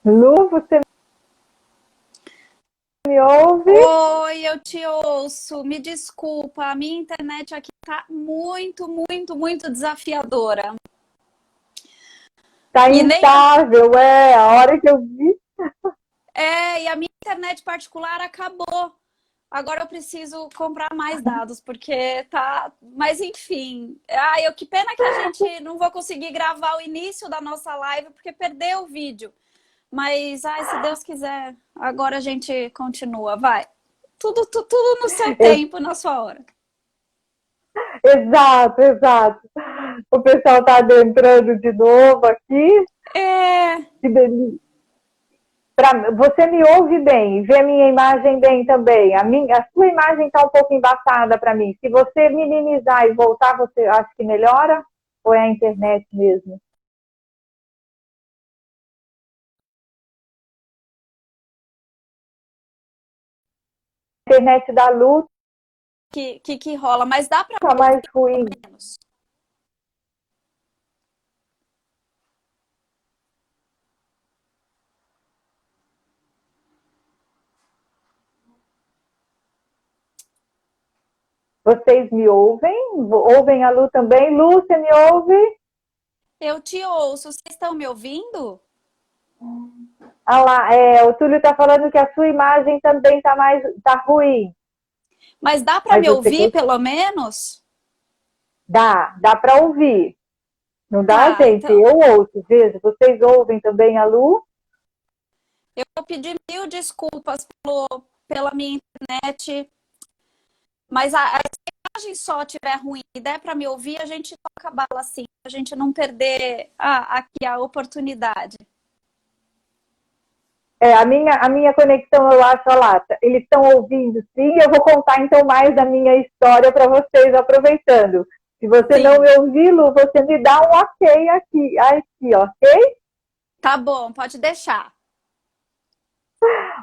Lu, você me ouve? Oi, eu te ouço. Me desculpa, a minha internet aqui tá muito desafiadora. Tá E nem a, instável, a hora que eu vi. e a minha internet particular acabou. Agora eu preciso comprar mais dados, porque tá. Mas enfim. Que pena que a gente não vou conseguir gravar o início da nossa live, porque perdeu o vídeo. Mas, se Deus quiser, agora a gente continua. Vai. Tudo no seu Ex- tempo, na sua hora. Exato, exato. O pessoal tá adentrando de novo aqui. É. Que delícia. Você me ouve bem, vê a minha imagem bem também. A sua imagem está um pouco embaçada para mim. Se você minimizar e voltar, você acha que melhora? Ou é a internet mesmo? A internet da luz Que rola, mas dá para está me ouvir mais ruim. menos? Vocês me ouvem? Ouvem a Lu também? Lu, você me ouve? Eu te ouço. Vocês estão me ouvindo? Ah lá, o Túlio está falando que a sua imagem também tá ruim. Mas dá para Mas me você ouvir, pelo menos? dá para ouvir. Não dá, Tá, gente? então. Eu ouço, veja. Vocês ouvem também a Lu? Eu vou pedir mil desculpas pela minha internet, mas se a imagem só estiver ruim e der para me ouvir, a gente toca a bala assim, a gente não perder aqui a oportunidade. A minha conexão, eu acho, a lata. Eles estão ouvindo, sim. Eu vou contar, então, mais da minha história para vocês, aproveitando. Se você não Sim, me ouvir, Lu, você me dá um ok aqui. Aqui, ok? tá bom, pode deixar.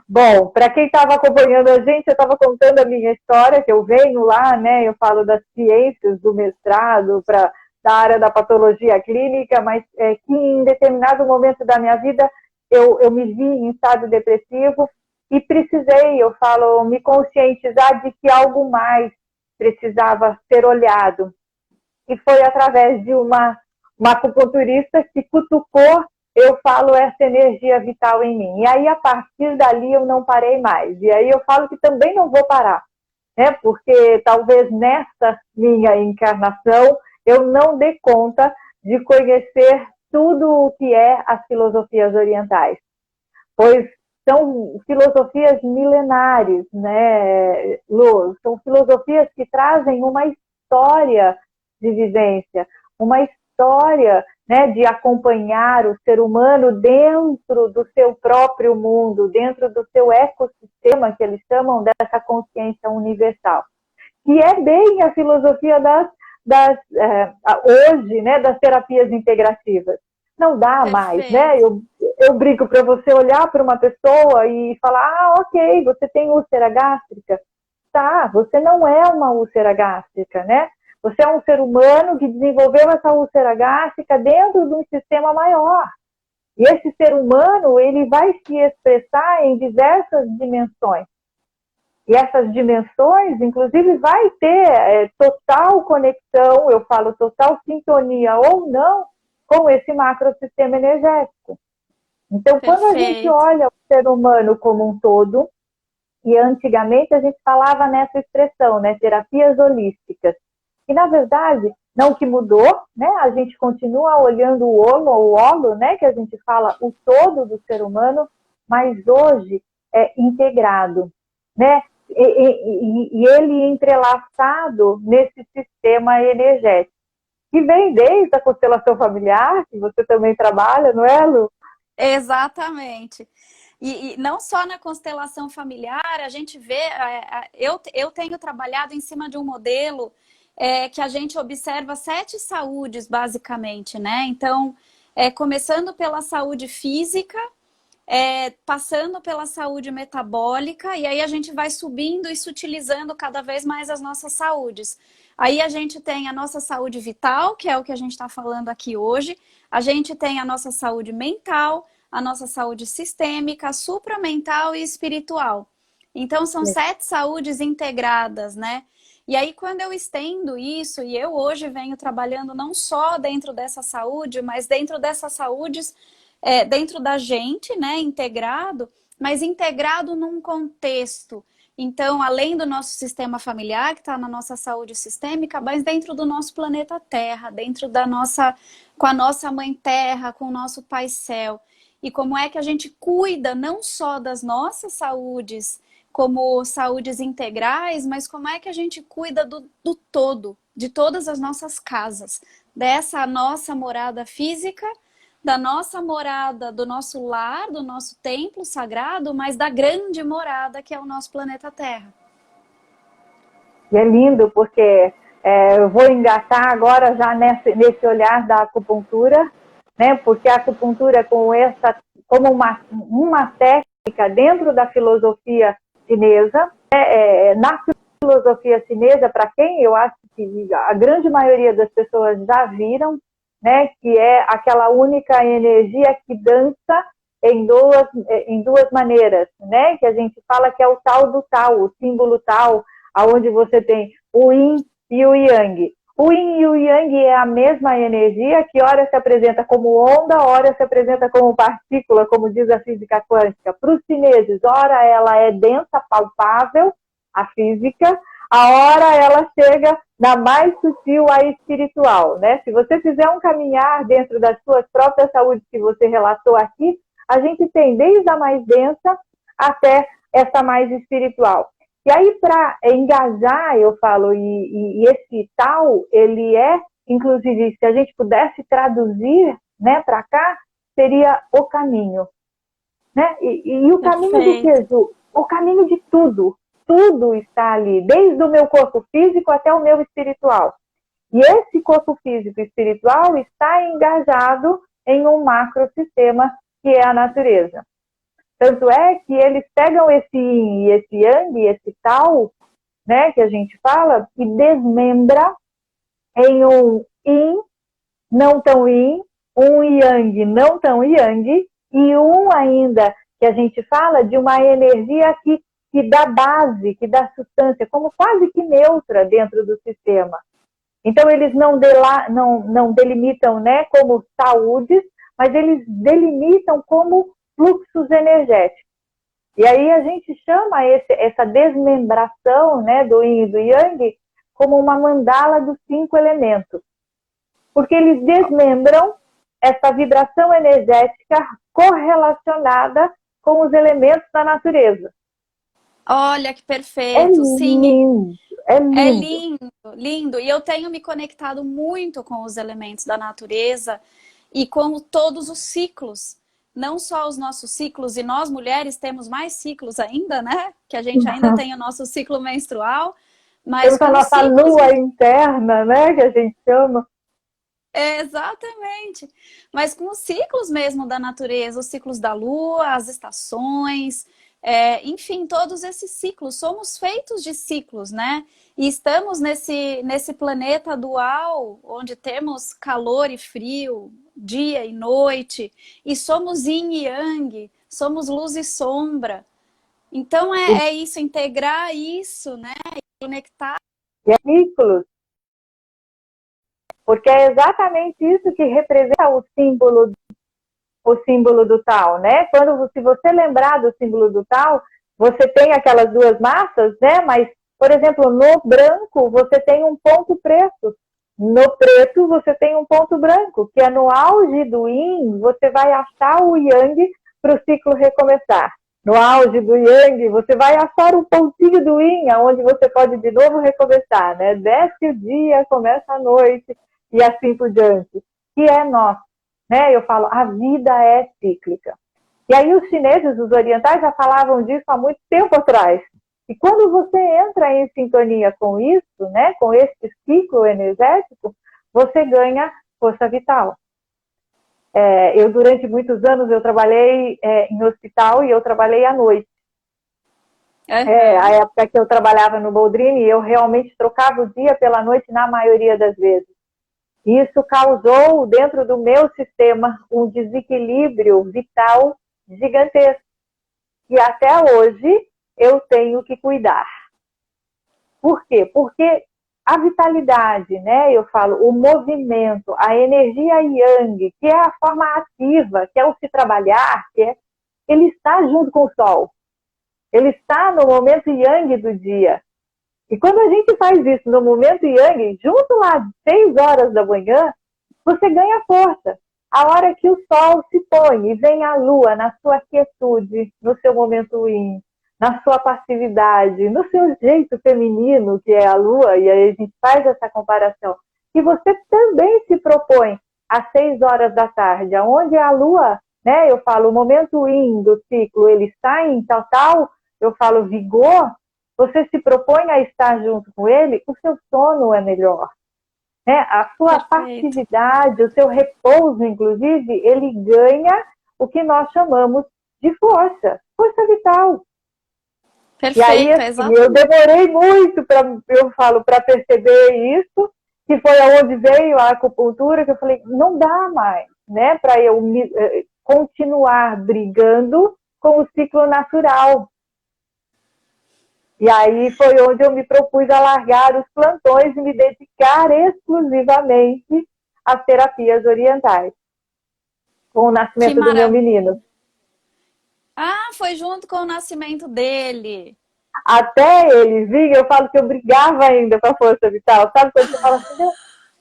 Bom, para quem estava acompanhando a gente, eu estava contando a minha história, que eu venho lá, né? Eu falo das ciências do mestrado, da área da patologia clínica, mas que em determinado momento da minha vida eu me vi em estado depressivo e precisei, eu falo, me conscientizar de que algo mais precisava ser olhado. E foi através de uma acupunturista que cutucou, eu falo, essa energia vital em mim. E aí, a partir dali, eu não parei mais. E aí eu falo que também não vou parar, né? Porque talvez nessa minha encarnação eu não dê conta de conhecer tudo o que é as filosofias orientais, pois são filosofias milenares, né, Lu? São filosofias que trazem uma história de vivência, uma história, né, de acompanhar o ser humano dentro do seu próprio mundo, dentro do seu ecossistema, que eles chamam dessa consciência universal, que é bem a filosofia hoje, né, das terapias integrativas. Não dá mais, né? Perfeito. Eu brinco para você olhar para uma pessoa e falar, ok, você tem úlcera gástrica. Tá, você não é uma úlcera gástrica, né? Você é um ser humano que desenvolveu essa úlcera gástrica dentro de um sistema maior. E esse ser humano, ele vai se expressar em diversas dimensões. E essas dimensões, inclusive, vai ter total conexão, eu falo total sintonia ou não, com esse macrosistema energético. Então, quando a gente Perfeito. olha o ser humano como um todo, e antigamente a gente falava nessa expressão, né, terapias holísticas, e na verdade, não que mudou, né, a gente continua olhando o holo, né, que a gente fala o todo do ser humano, mas hoje é integrado, né, e ele entrelaçado nesse sistema energético, que vem desde a constelação familiar, que você também trabalha, não é, Lu? Exatamente. E não só na constelação familiar, a gente vê, eu tenho trabalhado em cima de um modelo que a gente observa 7 saúdes, basicamente, né? Então, começando pela saúde física, passando pela saúde metabólica, e aí a gente vai subindo e sutilizando cada vez mais as nossas saúdes. Aí a gente tem a nossa saúde vital, que é o que a gente está falando aqui hoje, a gente tem a nossa saúde mental, a nossa saúde sistêmica, supramental e espiritual. Então, são 7 saúdes integradas, né? E aí, quando eu estendo isso, e eu hoje venho trabalhando não só dentro dessa saúde, mas dentro dessas saúdes, dentro da gente, né, integrado, mas integrado num contexto. Então, além do nosso sistema familiar, que está na nossa saúde sistêmica, mas dentro do nosso planeta Terra, dentro da nossa, com a nossa Mãe Terra, com o nosso Pai Céu. E como é que a gente cuida não só das nossas saúdes, como saúdes integrais, mas como é que a gente cuida do todo, de todas as nossas casas, dessa nossa morada física, da nossa morada, do nosso lar, do nosso templo sagrado, mas da grande morada que é o nosso planeta Terra. E é lindo porque eu vou engatar agora já nesse olhar da acupuntura, né? Porque a acupuntura como uma técnica dentro da filosofia chinesa, na filosofia chinesa, para quem eu acho que a grande maioria das pessoas já viram, né, que é aquela única energia que dança em duas maneiras, né, que a gente fala que é o tal do tal, o símbolo tal, aonde você tem o yin e o yang. O yin e o yang é a mesma energia que ora se apresenta como onda, ora se apresenta como partícula, como diz a física quântica. Para os chineses, ora ela é densa, palpável, a física, a hora ela chega da mais sutil à espiritual, né? Se você fizer um caminhar dentro das suas próprias saúdes que você relatou aqui, a gente tem desde a mais densa até essa mais espiritual. E aí, para engajar, eu falo, e esse tal, ele inclusive, se a gente pudesse traduzir, né, para cá, seria o caminho. Né? E o caminho de quê, Ju? O caminho de tudo. Tudo está ali, desde o meu corpo físico até o meu espiritual. E esse corpo físico e espiritual está engajado em um macrosistema que é a natureza. Tanto é que eles pegam esse yin e esse yang, esse tal, né, que a gente fala, e desmembra em um yin não tão yin, um yang não tão yang, e um ainda que a gente fala de uma energia que dá base, que dá substância, como quase que neutra dentro do sistema. Então, eles não delimitam, né, como saúdes, mas eles delimitam como fluxos energéticos. E aí a gente chama essa desmembração, né, do yin e do yang como uma mandala dos 5 elementos. Porque eles desmembram essa vibração energética correlacionada com os elementos da natureza. Olha que perfeito, sim. Lindo, é lindo. É lindo, lindo. E eu tenho me conectado muito com os elementos da natureza e com todos os ciclos. Não só os nossos ciclos, e nós mulheres temos mais ciclos ainda, né? Que a gente ainda tem o nosso ciclo menstrual. Mas temos a nossa lua interna, né? Que a gente chama. Exatamente. Mas com os ciclos mesmo da natureza, os ciclos da lua, as estações, enfim, todos esses ciclos. Somos feitos de ciclos, né? E estamos nesse planeta dual, onde temos calor e frio, dia e noite, e somos yin e yang, somos luz e sombra. Então é isso, integrar isso, né? E conectar. E é ciclos. Porque é exatamente isso que representa o símbolo do tal, né? Se você lembrar do símbolo do tal, você tem aquelas duas massas, né? Mas, por exemplo, no branco você tem um ponto preto. No preto você tem um ponto branco, que é no auge do yin, você vai achar o yang para o ciclo recomeçar. No auge do yang, você vai achar um pontinho do yin, onde você pode de novo recomeçar, né? Desce o dia, começa a noite, e assim por diante, que é nosso, né? Eu falo, a vida é cíclica. E aí os chineses, os orientais, já falavam disso há muito tempo atrás. E quando você entra em sintonia com isso, né, com esse ciclo energético, você ganha força vital. Eu, durante muitos anos, eu trabalhei em hospital e eu trabalhei à noite. A época que eu trabalhava no Boldrini, eu realmente trocava o dia pela noite na maioria das vezes. Isso causou dentro do meu sistema um desequilíbrio vital gigantesco, que até hoje eu tenho que cuidar. Por quê? Porque a vitalidade, né? Eu falo, o movimento, a energia yang, que é a forma ativa, que é o se trabalhar, ele está junto com o sol. Ele está no momento yang do dia. E quando a gente faz isso no momento yang, junto lá de 6 horas da manhã, você ganha força. A hora que o sol se põe e vem a lua na sua quietude, no seu momento yin, na sua passividade, no seu jeito feminino, que é a lua, e aí a gente faz essa comparação, e você também se propõe às 6 horas da tarde, onde a lua, né, eu falo, o momento yin do ciclo, ele está em tal, eu falo vigor, você se propõe a estar junto com ele, o seu sono é melhor. Né? A sua passividade, o seu repouso, inclusive, ele ganha o que nós chamamos de força vital. Perfeito, e aí, assim, eu demorei muito para perceber isso, que foi aonde veio a acupuntura, que eu falei, não dá mais, né, para eu continuar brigando com o ciclo natural. E aí foi onde eu me propus a largar os plantões e me dedicar exclusivamente às terapias orientais, com o nascimento do meu menino. Ah, foi junto com o nascimento dele. Até ele vir, eu falo que eu brigava ainda com a força vital, sabe? Quando você fala assim,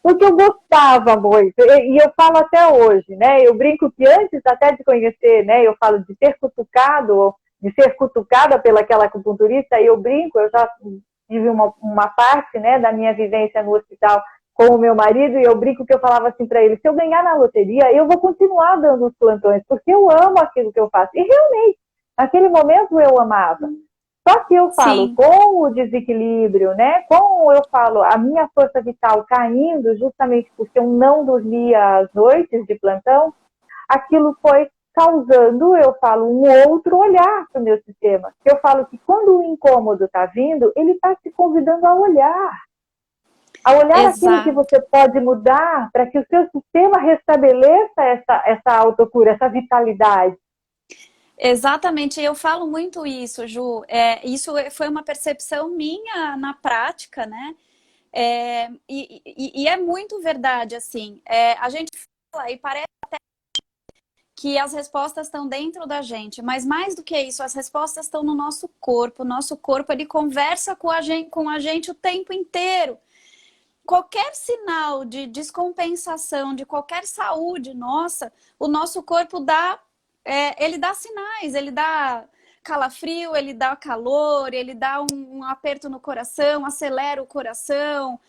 porque eu gostava muito, e eu falo até hoje, né? Eu brinco que antes até de conhecer, né? Eu falo de ter cutucado, de ser cutucada pelaquela acupunturista, e eu brinco, eu já tive uma parte, né, da minha vivência no hospital com o meu marido, e eu brinco que eu falava assim para ele, se eu ganhar na loteria, eu vou continuar dando os plantões, porque eu amo aquilo que eu faço. E realmente, naquele momento eu amava. Só que eu falo, sim, com o desequilíbrio, né, eu falo, a minha força vital caindo, justamente porque eu não dormia às noites de plantão, aquilo foi causando, eu falo, um outro olhar para o meu sistema. Eu falo que quando o incômodo está vindo, ele está te convidando a olhar. A olhar aquilo que você pode mudar para que o seu sistema restabeleça essa autocura, essa vitalidade. Exatamente, eu falo muito isso, Ju. Isso foi uma percepção minha na prática, né? E é muito verdade, assim. A gente fala e parece até que as respostas estão dentro da gente, mas mais do que isso, as respostas estão no nosso corpo. O nosso corpo, ele conversa com a gente o tempo inteiro. Qualquer sinal de descompensação, de qualquer saúde nossa, o nosso corpo dá, ele dá sinais, ele dá calafrio, ele dá calor, ele dá um aperto no coração, acelera o coração,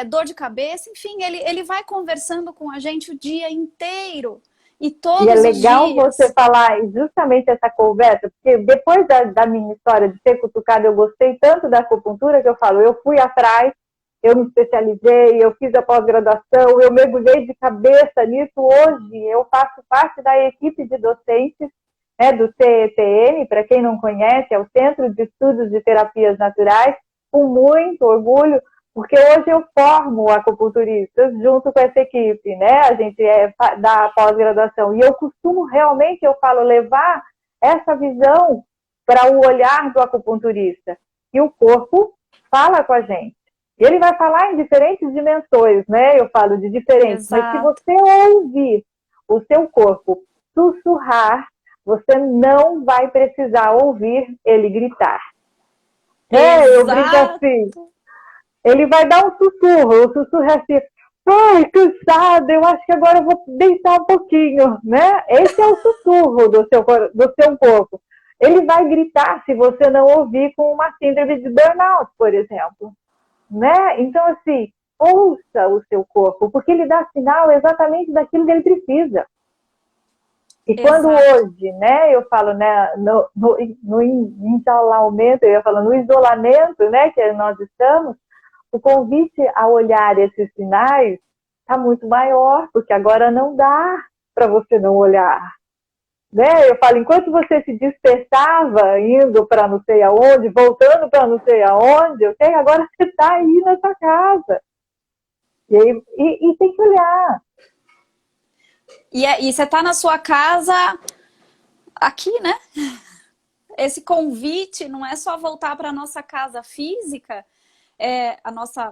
dor de cabeça, enfim, ele vai conversando com a gente o dia inteiro. E todos é legal os dias. Você falar justamente essa conversa, porque depois da minha história de ser cutucada, eu gostei tanto da acupuntura que eu falo, eu fui atrás, eu me especializei, eu fiz a pós-graduação, eu mergulhei de cabeça nisso. Hoje eu faço parte da equipe de docentes, né, do CETM, para quem não conhece, é o Centro de Estudos de Terapias Naturais, com muito orgulho, porque hoje eu formo acupunturistas junto com essa equipe, né? A gente dá pós-graduação. E eu costumo realmente, eu falo, levar essa visão para o olhar do acupunturista. E o corpo fala com a gente. E ele vai falar em diferentes dimensões, né? Eu falo de diferentes. Exato. Mas se você ouvir o seu corpo sussurrar, você não vai precisar ouvir ele gritar. Eu brinco assim. Ele vai dar um sussurro, o sussurro é assim, ai, cansada, eu acho que agora eu vou deitar um pouquinho, né? Esse é o sussurro do seu corpo. Ele vai gritar se você não ouvir com uma síndrome de burnout, por exemplo. Né? Então, assim, ouça o seu corpo, porque ele dá sinal exatamente daquilo que ele precisa. E quando hoje, né, eu falo, né, no isolamento, eu ia falar, no isolamento, né, que nós estamos, o convite a olhar esses sinais está muito maior, porque agora não dá para você não olhar. Né? Eu falo, enquanto você se dispersava, indo para não sei aonde, voltando para não sei aonde, agora você está aí na sua casa. E tem que olhar. E você está na sua casa aqui, né? Esse convite não é só voltar para a nossa casa física,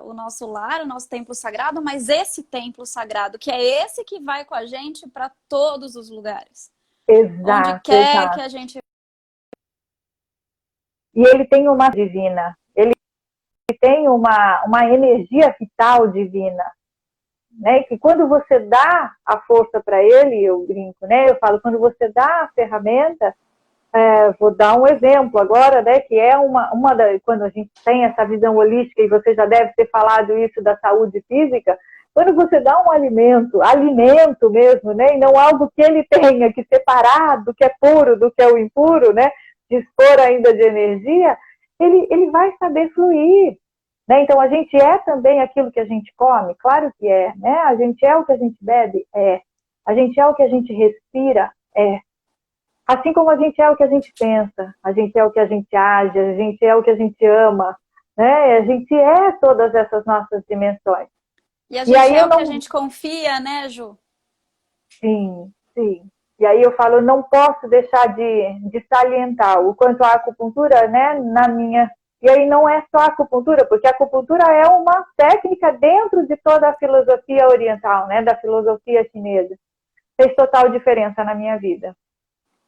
o nosso lar, o nosso templo sagrado, mas esse templo sagrado, que é esse que vai com a gente para todos os lugares. Onde Exato, quer que exato. a gente. E ele tem uma divina, ele tem uma energia vital divina, né? Que quando você dá a força para ele, eu brinco, né? Eu falo, quando você dá a ferramenta, vou dar um exemplo agora, né? Que é quando a gente tem essa visão holística, e você já deve ter falado isso da saúde física, quando você dá um alimento mesmo, né? E não algo que ele tenha que separar do que é puro, do que é o impuro, né? Dispor ainda de energia, ele vai saber fluir. Né? Então, a gente é também aquilo que a gente come? Claro que é. Né? A gente é o que a gente bebe? É. A gente é o que a gente respira? É. Assim como a gente é o que a gente pensa, a gente é o que a gente age, a gente é o que a gente ama, né? A gente é todas essas nossas dimensões. E a E gente aí é eu o que a não... gente confia, né, Ju? Sim, sim. E aí eu falo, eu não posso deixar de salientar o quanto a acupuntura, né, na minha... E aí não é só a acupuntura, porque a acupuntura é uma técnica dentro de toda a filosofia oriental, né, da filosofia chinesa. Fez total diferença na minha vida.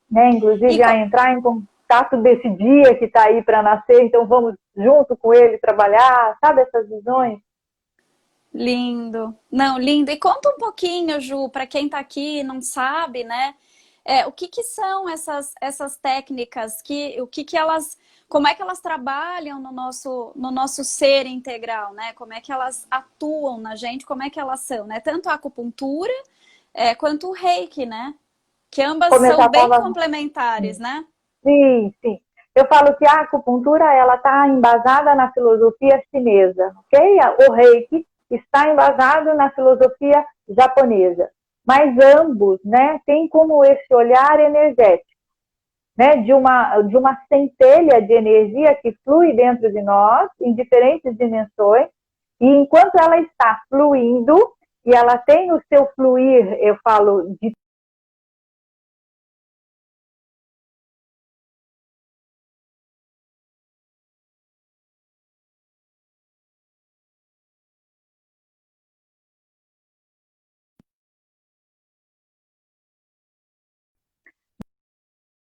Né? E Inclusive co- a entrar em contato desse dia que está aí para nascer, então vamos junto com ele trabalhar, sabe, essas visões? Lindo. Não, lindo. E conta um pouquinho, Ju, para quem está aqui e não sabe, né? O que que são essas técnicas? O que que elas, como é que elas trabalham no nosso ser integral, né? Como é que elas atuam na gente? Como é que elas são, né? Tanto a acupuntura, quanto o Reiki, né? Que ambas Como eu já são bem estava... complementares, né? Sim, sim. Eu falo que a acupuntura ela está embasada na filosofia chinesa, ok? O Reiki está embasado na filosofia japonesa. Mas ambos, né, têm como esse olhar energético, né, de uma centelha de energia que flui dentro de nós, em diferentes dimensões, e enquanto ela está fluindo, e ela tem o seu fluir, eu falo, de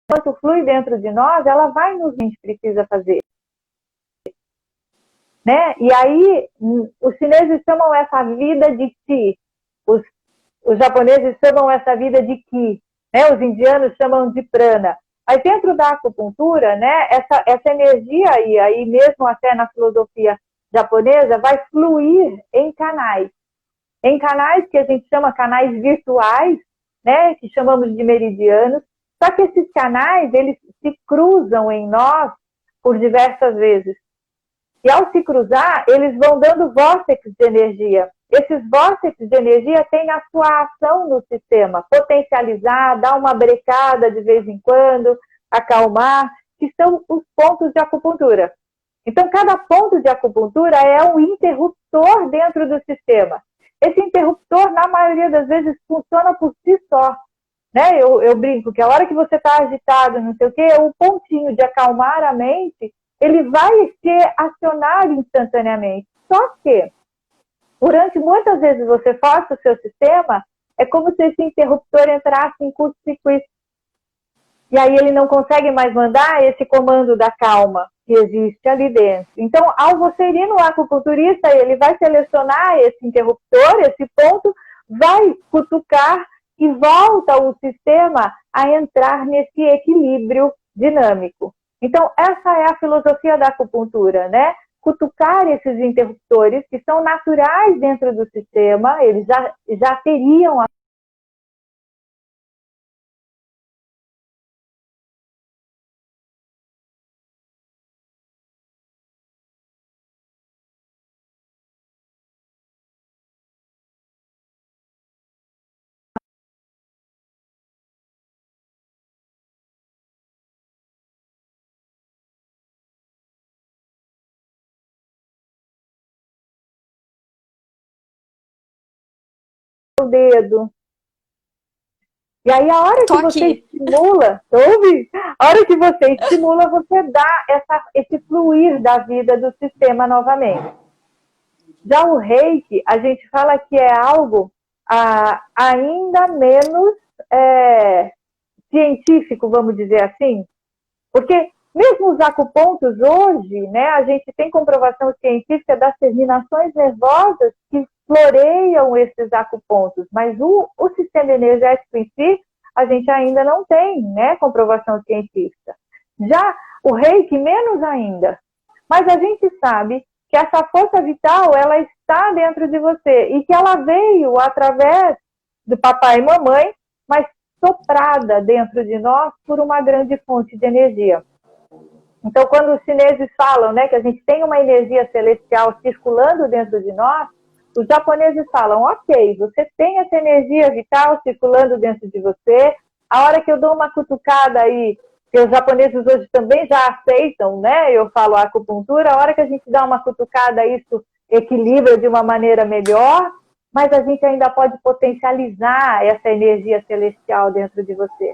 enquanto flui dentro de nós, ela vai nos que a gente precisa fazer. Né? E aí, os chineses chamam essa vida de Qi, os, os japoneses chamam essa vida de Ki, né? Os indianos chamam de Prana. Mas dentro da acupuntura, né, essa energia, e aí mesmo até na filosofia japonesa, vai fluir em canais que a gente chama canais virtuais, né, que chamamos de meridianos. Só que esses canais, eles se cruzam em nós por diversas vezes. E ao se cruzar, eles vão dando vórtices de energia. Esses vórtices de energia têm a sua ação no sistema, potencializar, dar uma brecada de vez em quando, acalmar, que são os pontos de acupuntura. Então, cada ponto de acupuntura é um interruptor dentro do sistema. Esse interruptor, na maioria das vezes, funciona por si só. Né? Eu brinco que a hora que você está agitado, não sei o quê, o pontinho de acalmar a mente, ele vai ser acionado instantaneamente. Só que, durante muitas vezes você força o seu sistema, é como se esse interruptor entrasse em curto-circuito. E aí ele não consegue mais mandar esse comando da calma que existe ali dentro. Então, ao você ir no acupunturista, ele vai selecionar esse interruptor, esse ponto, vai cutucar e volta o sistema a entrar nesse equilíbrio dinâmico. Então, essa é a filosofia da acupuntura, né? Cutucar esses interruptores que são naturais dentro do sistema, eles já teriam a seu dedo. E aí, a hora Tô que você aqui. estimula, ouve? A hora que você estimula, você dá esse fluir da vida do sistema novamente. Já o reiki, a gente fala que é algo ainda menos científico, vamos dizer assim, porque mesmo os acupontos hoje, né, a gente tem comprovação científica das terminações nervosas que floreiam esses acupontos, mas o sistema energético em si, a gente ainda não tem, né, comprovação científica. Já o reiki, menos ainda. Mas a gente sabe que essa força vital, ela está dentro de você e que ela veio através do papai e mamãe, mas soprada dentro de nós por uma grande fonte de energia. Então, quando os chineses falam, né, que a gente tem uma energia celestial circulando dentro de nós, os japoneses falam, ok, você tem essa energia vital circulando dentro de você, a hora que eu dou uma cutucada aí, que os japoneses hoje também já aceitam, né, eu falo acupuntura, a hora que a gente dá uma cutucada, isso equilibra de uma maneira melhor, mas a gente ainda pode potencializar essa energia celestial dentro de você.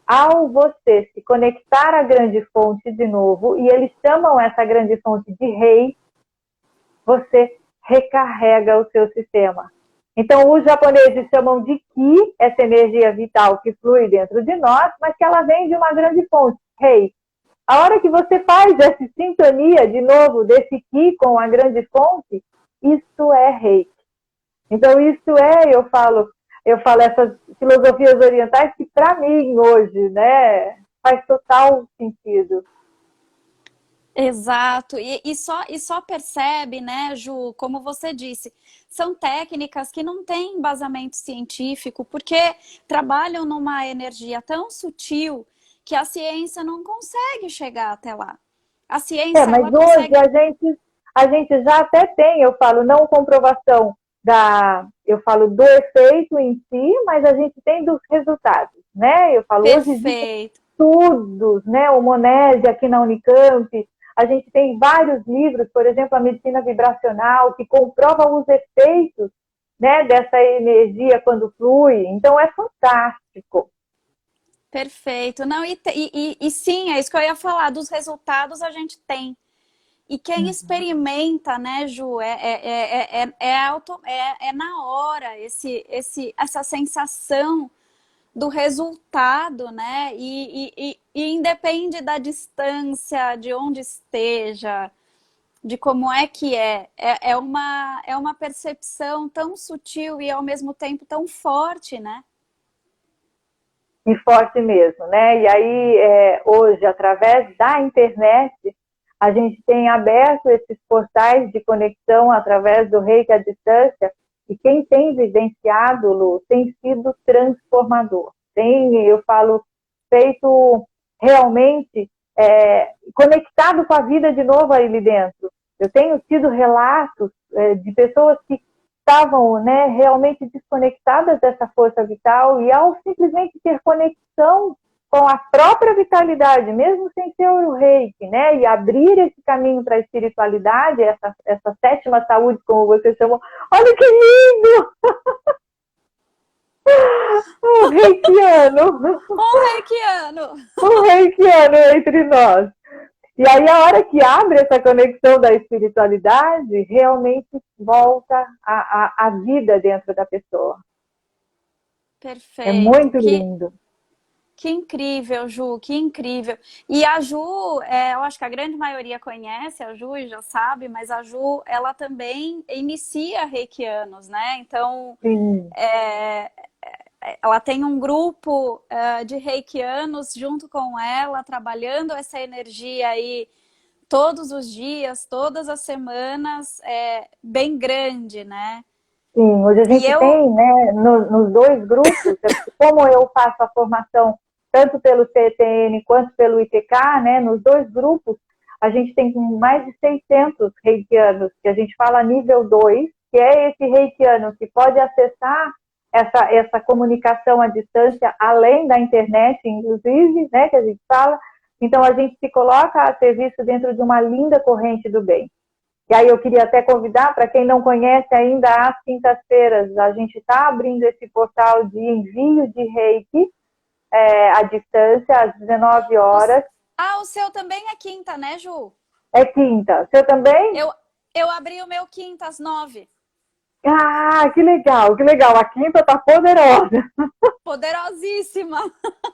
Ao você se conectar à grande fonte de novo, e eles chamam essa grande fonte de rei, você recarrega o seu sistema. Então, os japoneses chamam de ki, essa energia vital que flui dentro de nós, mas que ela vem de uma grande fonte, rei. A hora que você faz essa sintonia, de novo, desse ki com a grande fonte, isso é rei. Então, isso eu falo essas filosofias orientais que, para mim, hoje, né, faz total sentido. Exato, e só percebe, né, Ju, como você disse, são técnicas que não têm embasamento científico, porque trabalham numa energia tão sutil que a ciência não consegue chegar até lá. A ciência, Mas ela hoje consegue... a gente já até tem, eu falo, não comprovação eu falo do efeito em si, mas a gente tem dos resultados, né? Eu falo, hoje existem Perfeito. estudos, né? O Monese aqui na Unicamp, a gente tem vários livros, por exemplo, a medicina vibracional, que comprova os efeitos, né, dessa energia quando flui. Então, é fantástico. Perfeito. Não, e sim, é isso que eu ia falar, dos resultados a gente tem. E quem experimenta, né, Ju, é na hora essa sensação do resultado, né? E independe da distância, de onde esteja, de como é que é. É uma percepção tão sutil e ao mesmo tempo tão forte, né? E forte mesmo, né? E aí, hoje, através da internet, a gente tem aberto esses portais de conexão através do Reiki à distância, e quem tem vivenciado, Lu, tem sido transformador. Eu falo, feito realmente conectado com a vida de novo ali dentro. Eu tenho tido relatos de pessoas que estavam, né, realmente desconectadas dessa força vital, e ao simplesmente ter conexão com a própria vitalidade, mesmo sem ser o reiki, né, e abrir esse caminho para a espiritualidade, essa sétima saúde, como você chamou, olha que lindo! Um reikiano! Um reikiano! Um reikiano entre nós. E aí, a hora que abre essa conexão da espiritualidade, realmente volta a vida dentro da pessoa. Perfeito. É muito lindo. Que incrível, Ju, que incrível. E a Ju, eu acho que a grande maioria conhece a Ju e já sabe, mas a Ju, ela também inicia reikianos, né? Então, ela tem um grupo de reikianos junto com ela, trabalhando essa energia aí todos os dias, todas as semanas, bem grande, né? Sim, hoje a gente tem, né, nos dois grupos, como eu faço a formação tanto pelo CETN quanto pelo ITK, né, nos dois grupos, a gente tem mais de 600 reikianos, que a gente fala nível 2, que é esse reikiano que pode acessar essa comunicação à distância, além da internet, inclusive, né, que a gente fala. Então, a gente se coloca a serviço dentro de uma linda corrente do bem. E aí eu queria até convidar, para quem não conhece ainda, às quintas-feiras, a gente está abrindo esse portal de envio de reiki à distância, às 19 horas. Ah, o seu também é quinta, né, Ju? É quinta. Seu também? Eu abri o meu quinta às 9. Ah, que legal, que legal. A quinta tá poderosa. Poderosíssima.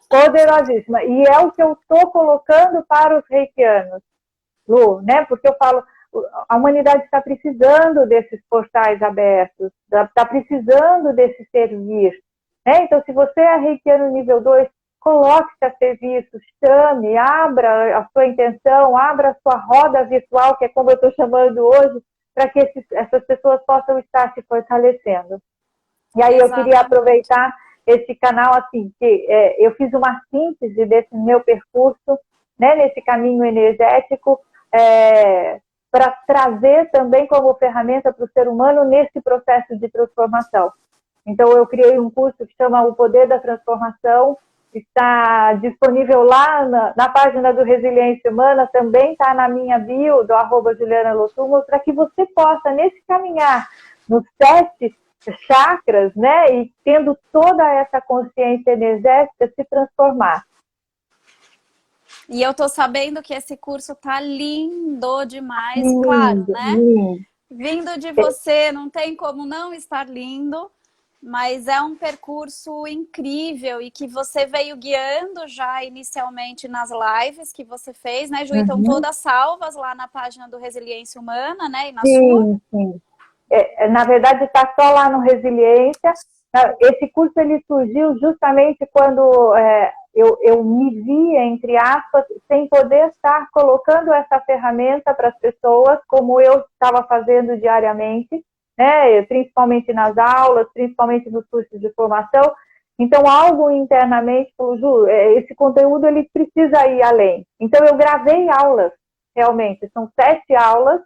Poderosíssima. E é o que eu estou colocando para os reikianos, Lu, né? Porque eu falo, a humanidade está precisando desses portais abertos, está precisando desse servir. Né? Então, se você é reikiano nível 2, coloque-se a serviço, chame, abra a sua intenção, abra a sua roda virtual, que é como eu estou chamando hoje, para que essas pessoas possam estar se fortalecendo. E aí eu queria aproveitar esse canal, assim, que eu fiz uma síntese desse meu percurso, né, nesse caminho energético, para trazer também como ferramenta para o ser humano nesse processo de transformação. Então, eu criei um curso que chama O Poder da Transformação, está disponível lá na página do Resiliência Humana, também está na minha bio, do @JulianaLotumo, para que você possa, nesse caminhar, nos 7 chakras, né, e tendo toda essa consciência energética, se transformar. E eu tô sabendo que esse curso tá lindo demais, Lindo, claro, né? lindo. Vindo de você, não tem como não estar lindo, mas é um percurso incrível e que você veio guiando já inicialmente nas lives que você fez, né, Ju? Então, todas salvas lá na página do Resiliência Humana, né, e na sua? Sim. Na verdade, está só lá no Resiliência. Esse curso ele surgiu justamente quando eu me vi, entre aspas, sem poder estar colocando essa ferramenta para as pessoas, como eu estava fazendo diariamente, né? Principalmente nas aulas, principalmente nos cursos de formação. Então, algo internamente falou, Ju, esse conteúdo ele precisa ir além. Então, eu gravei aulas, realmente, são 7 aulas,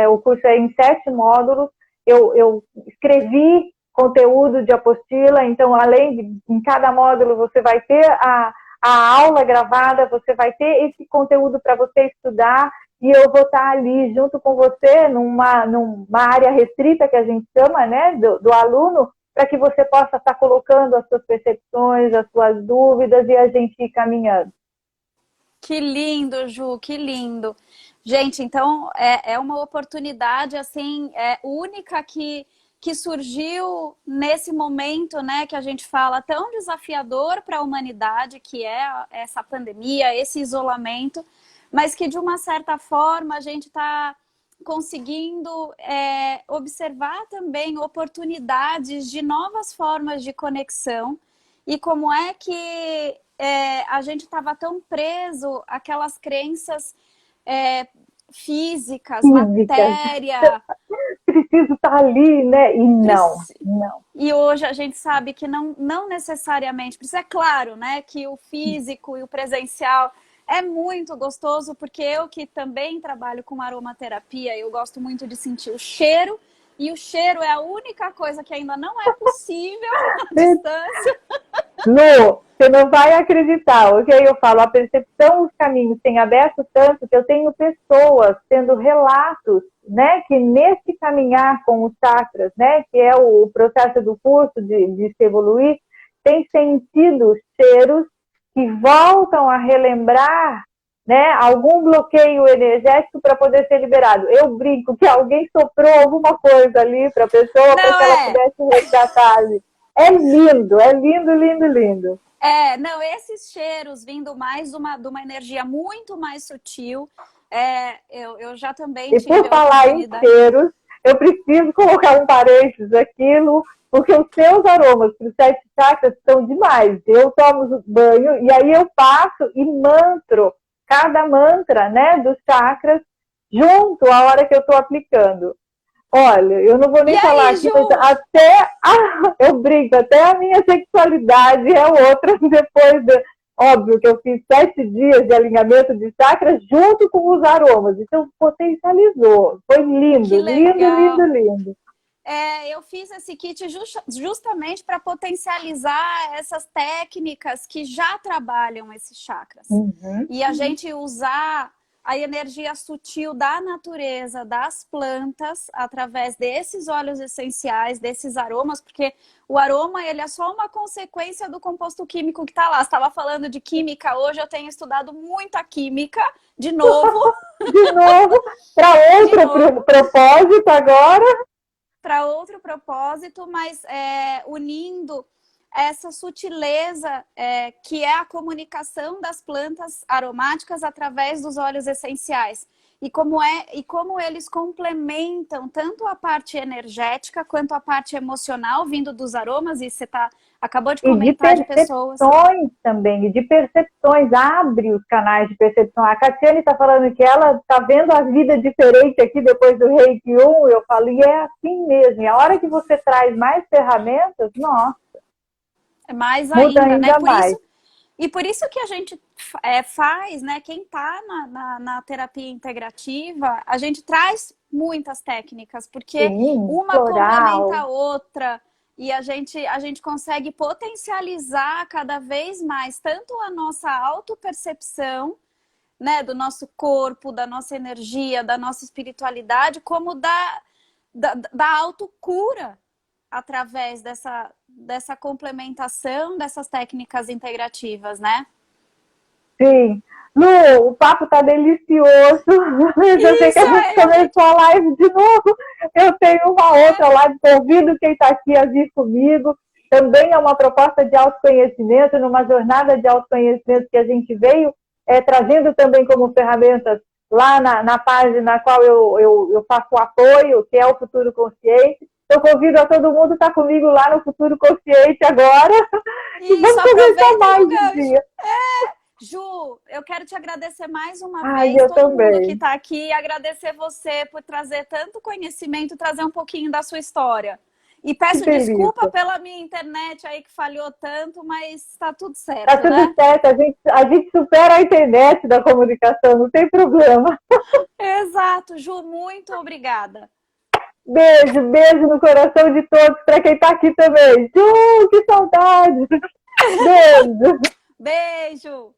o curso é em 7 módulos, eu escrevi conteúdo de apostila, então, além de, em cada módulo, você vai ter a aula gravada, você vai ter esse conteúdo para você estudar, e eu vou estar ali junto com você, numa área restrita, que a gente chama, né, do aluno, para que você possa estar colocando as suas percepções, as suas dúvidas, e a gente ir caminhando. Que lindo, Ju, que lindo. Gente, então é uma oportunidade assim única que surgiu nesse momento, né, que a gente fala tão desafiador para a humanidade, que é essa pandemia, esse isolamento, mas que de uma certa forma a gente está conseguindo observar também oportunidades de novas formas de conexão e como é que a gente estava tão preso àquelas crenças físicas, matéria. Preciso estar ali, né? E não. E hoje a gente sabe que não necessariamente precisa. É claro, né, que o físico e o presencial é muito gostoso, porque eu que também trabalho com aromaterapia, eu gosto muito de sentir o cheiro, e o cheiro é a única coisa que ainda não é possível à distância. Lu, você não vai acreditar, ok? Eu falo, a percepção, os caminhos têm aberto tanto que eu tenho pessoas tendo relatos, né, que nesse caminhar com os chakras, né, que é o processo do curso de se evoluir, tem sentido cheiros que voltam a relembrar, né, algum bloqueio energético para poder ser liberado. Eu brinco que alguém soprou alguma coisa ali para a pessoa para que ela pudesse resgatar ali. É lindo, lindo, lindo. Não, esses cheiros vindo mais de uma energia muito mais sutil, eu já também tive por falar em cheiros, eu preciso colocar um parênteses aquilo, porque os seus aromas para os 7 chakras são demais. Eu tomo banho e aí eu passo e mantro cada mantra, né, dos chakras junto à hora que eu estou aplicando. Olha, eu não vou nem falar aqui, mas eu brinco, até a minha sexualidade é outra depois óbvio que eu fiz 7 dias de alinhamento de chakras junto com os aromas, então potencializou, foi lindo, lindo. Eu fiz esse kit justamente para potencializar essas técnicas que já trabalham esses chakras. E a gente usar a energia sutil da natureza, das plantas, através desses óleos essenciais, desses aromas, porque o aroma, ele é só uma consequência do composto químico que está lá. Você estava falando de química, hoje eu tenho estudado muito a química, de novo. De novo, para outro propósito agora. Para outro propósito, mas unindo essa sutileza que é a comunicação das plantas aromáticas através dos óleos essenciais. E como eles complementam tanto a parte energética quanto a parte emocional vindo dos aromas, e você acabou de comentar de pessoas. Também, de percepções, abre os canais de percepção. A Catiane está falando que ela está vendo a vida diferente aqui depois do Reiki 1, eu falo, e é assim mesmo. E a hora que você traz mais ferramentas, nossa. É mais ainda, né? Mais. E por isso que a gente faz, né? Quem está na terapia integrativa, a gente traz muitas técnicas, porque uma complementa a outra e a gente consegue potencializar cada vez mais tanto a nossa autopercepção, né? Do nosso corpo, da nossa energia, da nossa espiritualidade, como da autocura através dessa complementação dessas técnicas integrativas, né? Sim. Lu, o papo tá delicioso. Eu sei que a gente começou a live de novo. Eu tenho uma outra live, convido quem está aqui a vir comigo. Também é uma proposta de autoconhecimento, numa jornada de autoconhecimento que a gente veio trazendo também como ferramentas lá na página na qual eu faço o apoio, que é o Futuro Consciente. Eu convido a todo mundo a estar comigo lá no Futuro Consciente agora. Isso, e vamos conversar mais um dia. Ju, eu quero te agradecer mais uma vez, todo mundo que está aqui, e agradecer você por trazer tanto conhecimento, trazer um pouquinho da sua história. E peço desculpa pela minha internet aí que falhou tanto, mas está tudo certo, Está tudo certo, a gente supera a internet da comunicação, não tem problema. Exato, Ju, muito obrigada. Beijo, beijo no coração de todos, para quem está aqui também. Ju, que saudade! Beijo! Beijo!